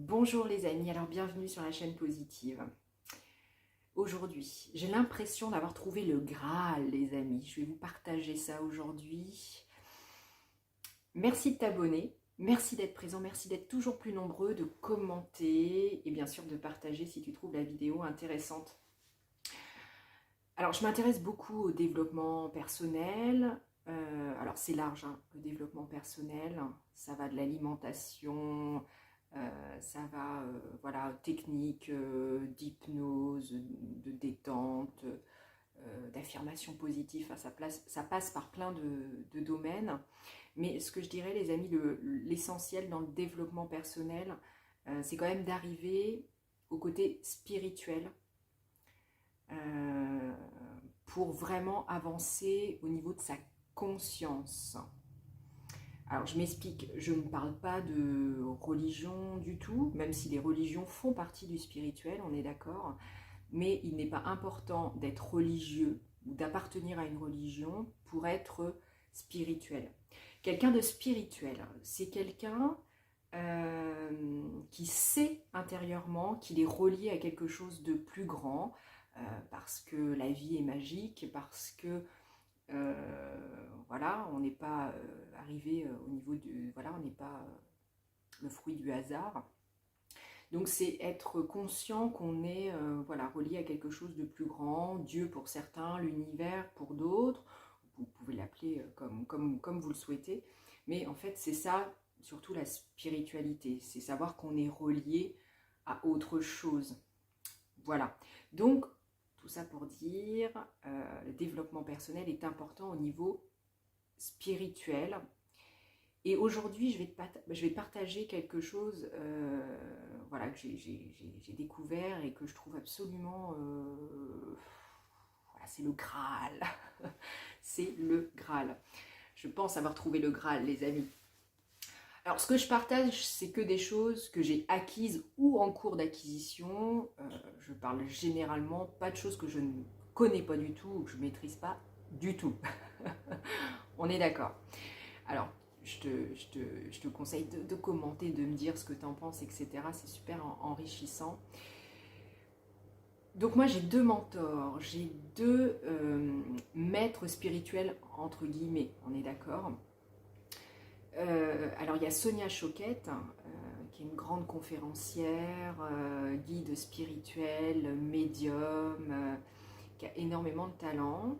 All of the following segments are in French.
Bonjour les amis, alors bienvenue sur la chaîne Positive. Aujourd'hui, j'ai l'impression d'avoir trouvé le Graal les amis. Je vais vous partager ça aujourd'hui. Merci de t'abonner, merci d'être présent, merci d'être toujours plus nombreux, de commenter et bien sûr de partager si tu trouves la vidéo intéressante. Alors je m'intéresse beaucoup au développement personnel. Alors c'est large, hein, le développement personnel. Ça va de l'alimentation, ça va, voilà, technique d'hypnose, de détente, d'affirmation positive. Enfin, ça passe par plein de domaines. Mais ce que je dirais, les amis, l'essentiel dans le développement personnel, c'est quand même d'arriver au côté spirituel euh, pour vraiment avancer au niveau de sa conscience. Alors je m'explique, je ne parle pas de religion du tout, même si les religions font partie du spirituel, on est d'accord, mais il n'est pas important d'être religieux ou d'appartenir à une religion pour être spirituel. Quelqu'un de spirituel, c'est quelqu'un qui sait intérieurement qu'il est relié à quelque chose de plus grand, parce que la vie est magique, parce que voilà, on n'est pas arrivé au niveau de... Voilà, on n'est pas le fruit du hasard. Donc c'est être conscient qu'on est voilà, relié à quelque chose de plus grand, Dieu pour certains, l'univers pour d'autres, vous pouvez l'appeler comme vous le souhaitez, mais en fait c'est ça, surtout la spiritualité, c'est savoir qu'on est relié à autre chose. Voilà, donc tout ça pour dire, le développement personnel est important au niveau spirituel. Et aujourd'hui, je vais partager quelque chose voilà, que j'ai découvert et que je trouve absolument... voilà, c'est le Graal. C'est le Graal. Je pense avoir trouvé le Graal, les amis. Alors, ce que je partage, c'est que des choses que j'ai acquises ou en cours d'acquisition. Je parle généralement pas de choses que je ne connais pas du tout ou que je ne maîtrise pas du tout. On est d'accord. Alors, je te conseille de commenter, de me dire ce que tu en penses, etc. C'est super enrichissant. Donc moi, j'ai deux mentors, j'ai deux maîtres spirituels, entre guillemets, on est d'accord. Alors, il y a Sonia Choquette, qui est une grande conférencière, guide spirituel, médium, qui a énormément de talent,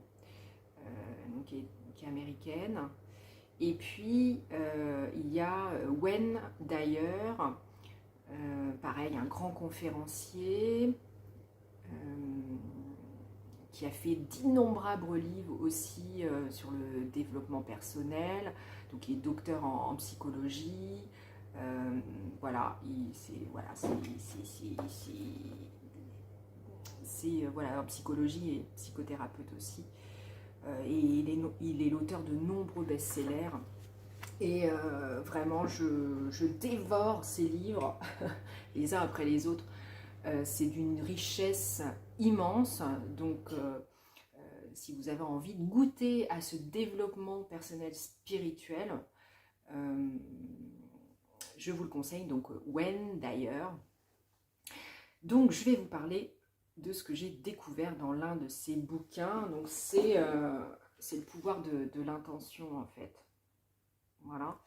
donc qui est américaine. Et puis, il y a Wayne Dyer, pareil, un grand conférencier, qui a fait d'innombrables livres aussi sur le développement personnel. Donc, il est docteur en psychologie. Voilà, voilà, en psychologie et psychothérapeute aussi. Et il est l'auteur de nombreux best-sellers. Et vraiment, je dévore ces livres, les uns après les autres. C'est d'une richesse immense. Donc, si vous avez envie de goûter à ce développement personnel spirituel, je vous le conseille. Donc, Wayne Dyer. Donc, je vais vous parler de ce que j'ai découvert dans l'un de ces bouquins. Donc, c'est le pouvoir de l'intention, en fait. Voilà.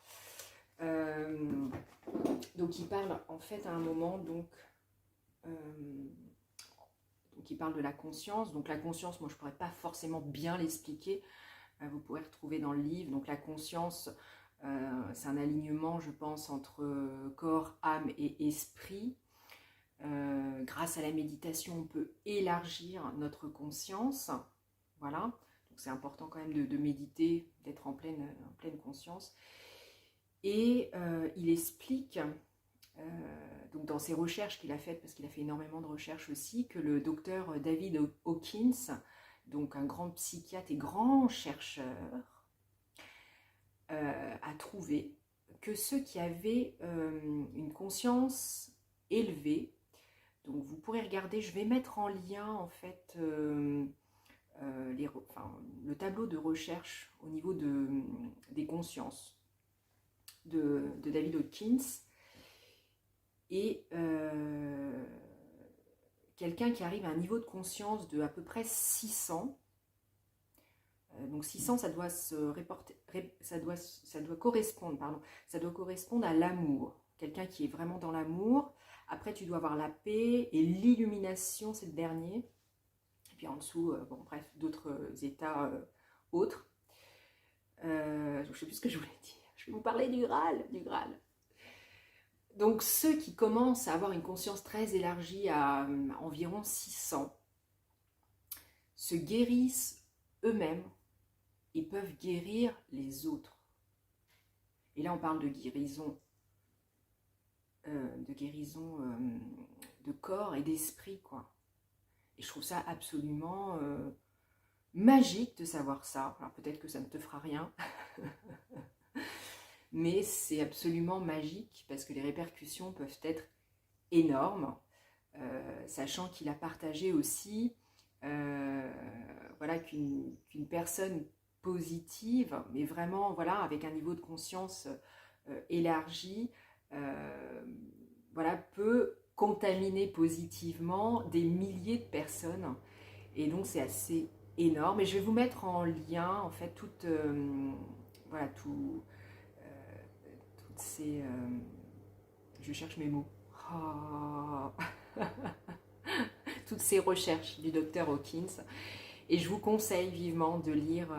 Donc il parle en fait à un moment, donc il parle de la conscience. Donc la conscience, moi je ne pourrais pas forcément bien l'expliquer. Vous pourrez retrouver dans le livre. Donc la conscience, c'est un alignement, je pense, entre corps, âme et esprit. Grâce à la méditation, on peut élargir notre conscience. Voilà. Donc c'est important quand même de méditer, d'être en pleine conscience. Et il explique, donc dans ses recherches qu'il a faites, parce qu'il a fait énormément de recherches aussi, que le docteur David Hawkins, donc un grand psychiatre et grand chercheur, a trouvé que ceux qui avaient une conscience élevée, donc vous pourrez regarder, je vais mettre en lien en fait le tableau de recherche au niveau des consciences de David Hawkins. et quelqu'un qui arrive à un niveau de conscience de à peu près 600. Donc 600, ça doit correspondre, ça doit correspondre à l'amour. Quelqu'un qui est vraiment dans l'amour. Après, tu dois avoir la paix et l'illumination, c'est le dernier. Et puis en dessous, bon bref, d'autres états autres. Je ne sais plus ce que je voulais dire. Je vais vous parler du Graal, du Graal. Donc ceux qui commencent à avoir une conscience très élargie à environ 600 se guérissent eux-mêmes et peuvent guérir les autres. Et là on parle de guérison de corps et d'esprit, quoi. Et je trouve ça absolument magique de savoir ça. Alors peut-être que ça ne te fera rien, mais c'est absolument magique parce que les répercussions peuvent être énormes, sachant qu'il a partagé aussi voilà, qu'une personne positive, mais vraiment voilà, avec un niveau de conscience élargi, voilà, peut contaminer positivement des milliers de personnes. Et donc c'est assez énorme. Et je vais vous mettre en lien en fait toutes ces... je cherche mes mots. Oh. Toutes ces recherches du docteur Hawkins. Et je vous conseille vivement de lire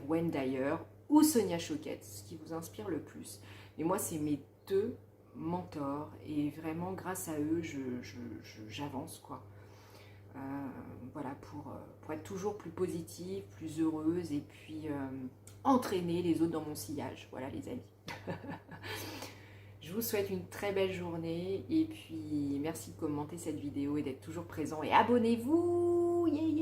Wayne Dyer ou Sonia Choquette, ce qui vous inspire le plus. Mais moi, c'est mes deux mentors et vraiment grâce à eux, j'avance, quoi. Voilà, pour être toujours plus positive, plus heureuse et puis entraîner les autres dans mon sillage. Voilà les amis. Je vous souhaite une très belle journée et puis merci de commenter cette vidéo et d'être toujours présent et abonnez-vous. Yeah.